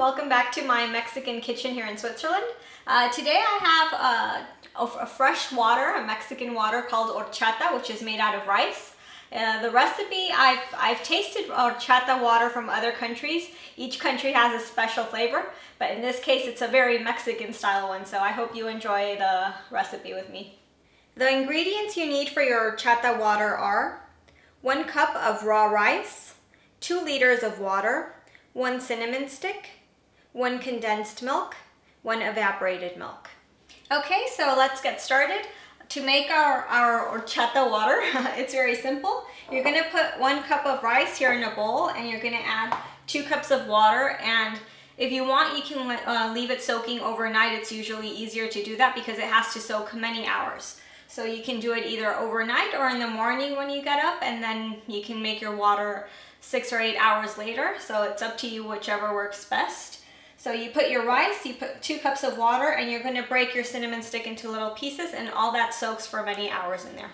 welcome back to my Mexican kitchen here in Switzerland. Today I have a fresh water, a Mexican water called horchata, which is made out of rice. The recipe, I've tasted horchata water from other countries. Each country has a special flavor, but in this case it's a very Mexican style one, so I hope you enjoy the recipe with me. The ingredients you need for your horchata water are 1 cup of raw rice, 2 liters of water, 1 cinnamon stick, 1 condensed milk, 1 evaporated milk. Okay, so let's get started. To make our horchata water, it's very simple. You're gonna put 1 cup of rice here in a bowl and you're gonna add 2 cups of water, and if you want you can leave it soaking overnight. It's usually easier to do that because it has to soak many hours. So you can do it either overnight or in the morning when you get up, and then you can make your water 6 or 8 hours later. So it's up to you, whichever works best. So you put your rice, you put 2 cups of water, and you're going to break your cinnamon stick into little pieces, and all that soaks for many hours in there.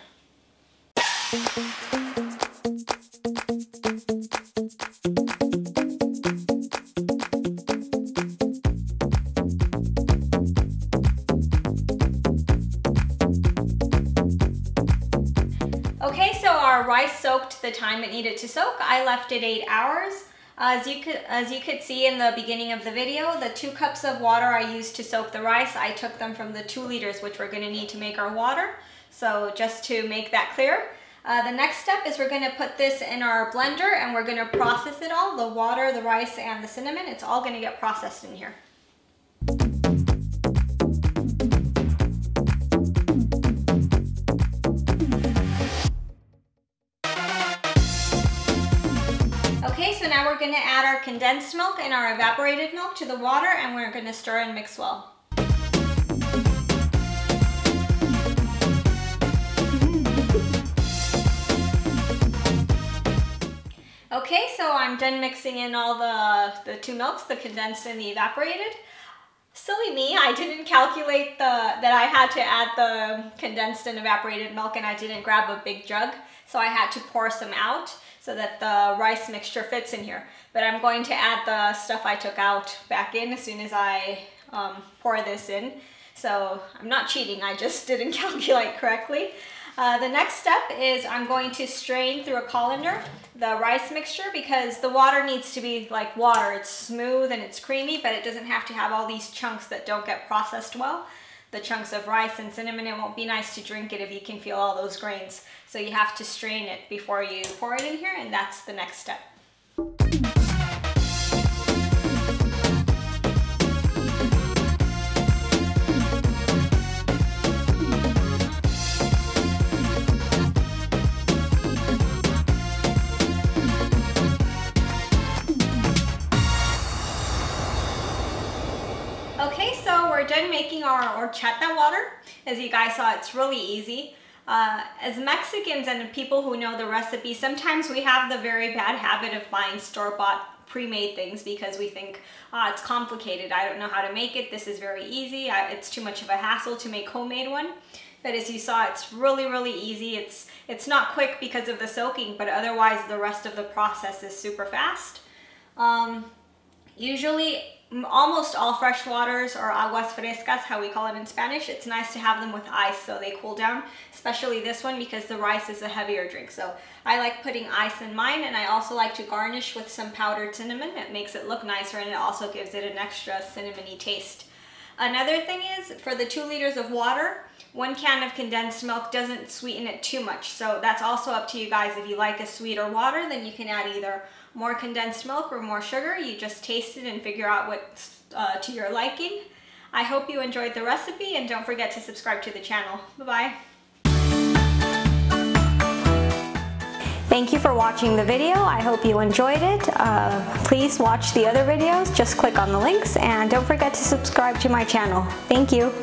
Okay, so our rice soaked the time it needed to soak. I left it 8 hours. As you could see in the beginning of the video, the 2 cups of water I used to soak the rice, I took them from the 2 liters, which we're going to need to make our water. So just to make that clear. The next step is we're going to put this in our blender and we're going to process it all. The water, the rice, and the cinnamon, it's all going to get processed in here. Okay, so now we're going to add our condensed milk and our evaporated milk to the water, and we're going to stir and mix well. Okay, so I'm done mixing in all the 2 milks, the condensed and the evaporated. Silly me, I didn't calculate that I had to add the condensed and evaporated milk, and I didn't grab a big jug, so I had to pour some out so that the rice mixture fits in here. But I'm going to add the stuff I took out back in as soon as I pour this in. So I'm not cheating, I just didn't calculate correctly. The next step is I'm going to strain through a colander the rice mixture, because the water needs to be like water. It's smooth and it's creamy, but it doesn't have to have all these chunks that don't get processed well. The chunks of rice and cinnamon, it won't be nice to drink it if you can feel all those grains. So you have to strain it before you pour it in here, and that's the next step. Okay, so we're done making our horchata water. As you guys saw, it's really easy. As Mexicans and people who know the recipe, sometimes we have the very bad habit of buying store-bought pre-made things because we think, it's complicated, I don't know how to make it, this is very easy, it's too much of a hassle to make homemade one. But as you saw, it's really easy. It's not quick because of the soaking, but otherwise the rest of the process is super fast. Usually, almost all fresh waters, or aguas frescas, how we call it in Spanish, it's nice to have them with ice so they cool down, especially this one because the rice is a heavier drink. So I like putting ice in mine, and I also like to garnish with some powdered cinnamon. It makes it look nicer, and it also gives it an extra cinnamony taste. Another thing is, for the 2 liters of water, 1 can of condensed milk doesn't sweeten it too much. So that's also up to you guys. If you like a sweeter water, then you can add either more condensed milk or more sugar. You just taste it and figure out what's to your liking. I hope you enjoyed the recipe, and don't forget to subscribe to the channel. Bye-bye. Thank you for watching the video. I hope you enjoyed it. Please watch the other videos. Just click on the links, and don't forget to subscribe to my channel. Thank you.